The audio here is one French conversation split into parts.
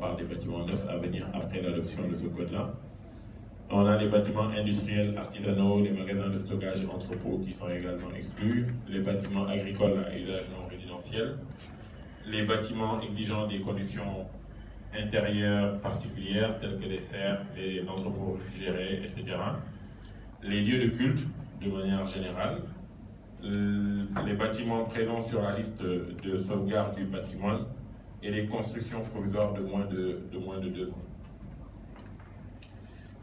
parle des bâtiments neufs à venir après l'adoption de ce code-là. On a les bâtiments industriels, artisanaux, les magasins de stockage et entrepôts qui sont également exclus, les bâtiments agricoles à usage non résidentiel, les bâtiments exigeant des conditions intérieures particulières telles que les serres, les entrepôts réfrigérés, etc. Les lieux de culte de manière générale, les bâtiments présents sur la liste de sauvegarde du patrimoine et les constructions provisoires de moins de 2 ans.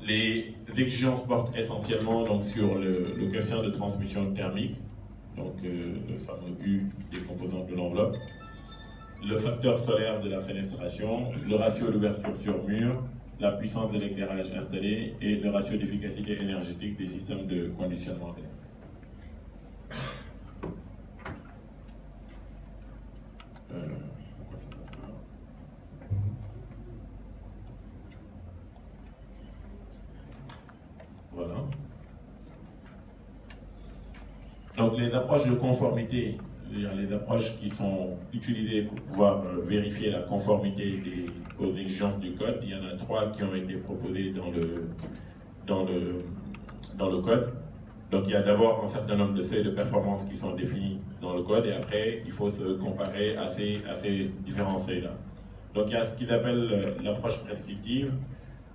Les exigences portent essentiellement donc, sur le coefficient de transmission thermique, donc le fameux U des composantes de l'enveloppe, le facteur solaire de la fenestration, le ratio d'ouverture sur mur, la puissance de l'éclairage installé et le ratio d'efficacité énergétique des systèmes de conditionnement d'air. Voilà. Donc les approches de conformité, les approches qui sont utilisées pour pouvoir vérifier la conformité aux exigences du code, il y en a 3 qui ont été proposées dans le code. Donc il y a d'abord un certain nombre de seuils de performance qui sont définis dans le code et après il faut se comparer à ces différents seuils-là. Donc il y a ce qu'ils appellent l'approche prescriptive,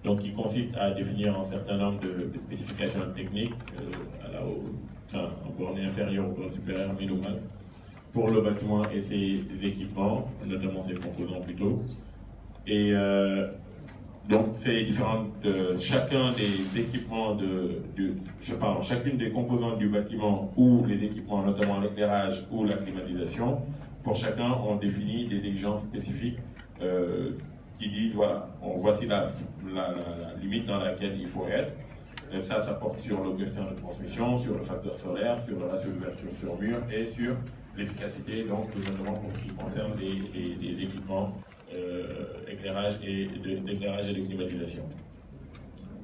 donc qui consiste à définir un certain nombre de spécifications techniques en borne inférieure ou borne supérieure minimale pour le bâtiment et ses équipements, notamment ses composants plutôt. Et donc c'est différent de chacun des équipements chacune des composantes du bâtiment ou les équipements, notamment l'éclairage ou la climatisation. Pour chacun, on définit des exigences spécifiques qui disent voilà, voici la limite dans laquelle il faut être. Et ça porte sur le coefficient de transmission, sur le facteur solaire, sur le ratio d'ouverture sur mur et sur l'efficacité, donc notamment pour ce qui concerne les équipements d'éclairage et de climatisation.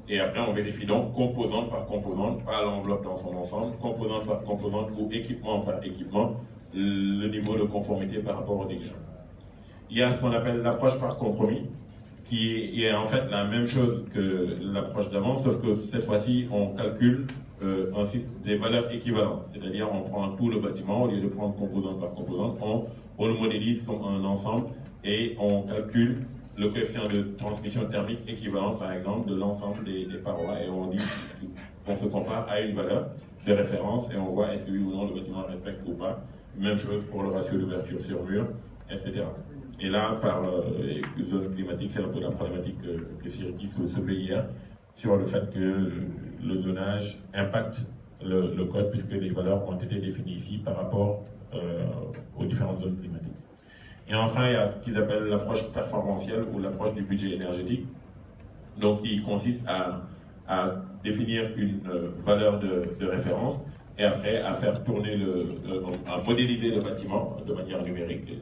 Et après, on vérifie donc composante par composante, pas l'enveloppe dans son ensemble, composante par composante ou équipement par équipement, le niveau de conformité par rapport aux exigences. Il y a ce qu'on appelle l'approche par compromis, qui est en fait la même chose que l'approche d'avant, sauf que cette fois-ci, on calcule des valeurs équivalentes. C'est-à-dire, on prend tout le bâtiment, au lieu de prendre composante par composante, on le modélise comme un ensemble et on calcule le coefficient de transmission thermique équivalent, par exemple, de l'ensemble des parois et on se compare à une valeur de référence et on voit est-ce que oui ou non le bâtiment respecte ou pas. Même chose pour le ratio d'ouverture sur mur, etc. Et là, par les zones climatiques, c'est un peu la problématique que Siriki soulevait hier sur le fait que le zonage impacte le code puisque les valeurs ont été définies ici par rapport aux différentes zones climatiques. Et enfin, il y a ce qu'ils appellent l'approche performantielle ou l'approche du budget énergétique, donc qui consiste à définir une valeur de référence et après à faire tourner à modéliser le bâtiment de manière numérique.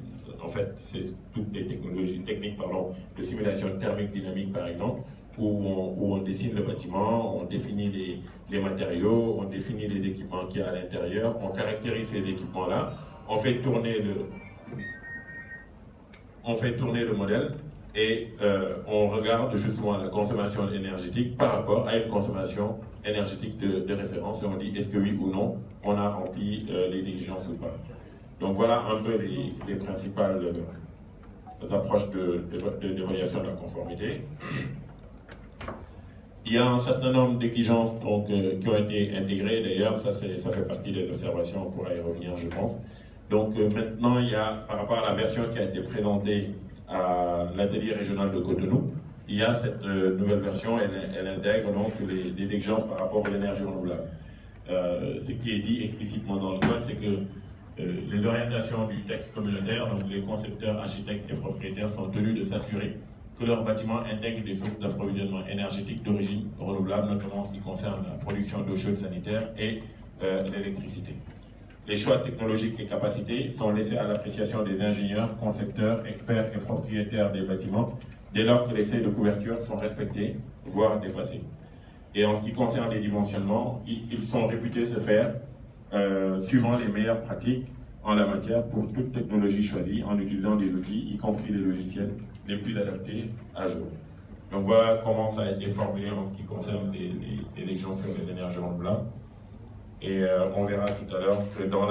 En fait, c'est toutes les technologies techniques, de simulation thermique dynamique par exemple, où on dessine le bâtiment, on définit les matériaux, on définit les équipements qu'il y a à l'intérieur, on caractérise ces équipements-là, on fait tourner le modèle et on regarde justement la consommation énergétique par rapport à une consommation énergétique de référence et on dit est-ce que oui ou non on a rempli les exigences ou pas. Donc voilà un peu les principales approches d'évaluation de la conformité. Il y a un certain nombre d'exigences qui ont été intégrées, d'ailleurs ça fait partie des observations, on pourra y revenir je pense. Donc maintenant il y a, par rapport à la version qui a été présentée à l'atelier régional de Cotonou, il y a cette nouvelle version, elle intègre donc les exigences par rapport aux énergies renouvelables. Ce qui est dit explicitement dans le code, c'est que les orientations du texte communautaire, donc les concepteurs, architectes et propriétaires sont tenus de s'assurer que leurs bâtiments intègrent des sources d'approvisionnement énergétique d'origine renouvelable, notamment en ce qui concerne la production d'eau chaude sanitaire et l'électricité. Les choix technologiques et capacités sont laissés à l'appréciation des ingénieurs, concepteurs, experts et propriétaires des bâtiments, dès lors que les seuils de couverture sont respectés, voire dépassés. Et en ce qui concerne les dimensionnements, ils sont réputés se faire suivant les meilleures pratiques en la matière pour toute technologie choisie en utilisant des outils, y compris des logiciels les plus adaptés à jour. Donc voilà comment ça a été formulé en ce qui concerne les exigences sur les énergies renouvelables. Et on verra tout à l'heure que dans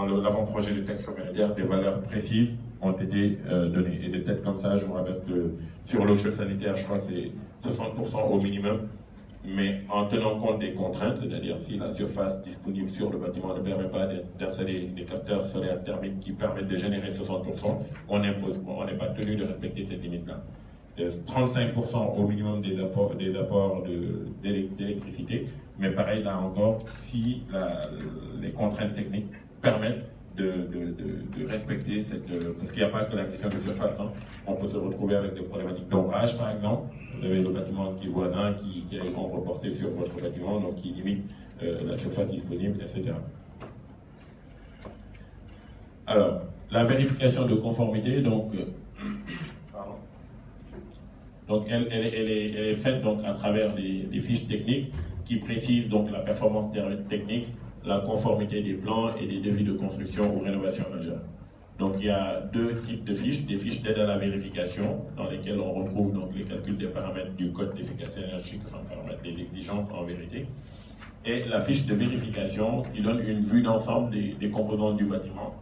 l'avant-projet de texte communautaire, des valeurs précises ont été données. Et des têtes comme ça, je me rappelle que sur l'eau chaude sanitaire, je crois que c'est 60% au minimum, mais en tenant compte des contraintes, c'est-à-dire si la surface disponible sur le bâtiment ne permet pas d'installer des capteurs solaires thermiques qui permettent de générer 60%, on n'est pas tenu de respecter cette limite-là. 35% au minimum des apports d'électricité, mais pareil là encore, si les contraintes techniques permettent de respecter cette... parce qu'il n'y a pas que la question de surface, hein. On peut se retrouver avec des problématiques d'ombrage par exemple. Vous avez le bâtiment qui est voisin, qui est reporté sur votre bâtiment, donc qui limite la surface disponible, etc. Alors, la vérification de conformité, donc... Donc elle est faite donc, à travers des fiches techniques qui précisent donc la performance technique, la conformité des plans et des devis de construction ou rénovation majeure. Donc il y a deux types de fiches, des fiches d'aide à la vérification dans lesquelles on retrouve donc, les calculs des paramètres du code d'efficacité énergétique, enfin paramètres des exigences en vérité, et la fiche de vérification qui donne une vue d'ensemble des composants du bâtiment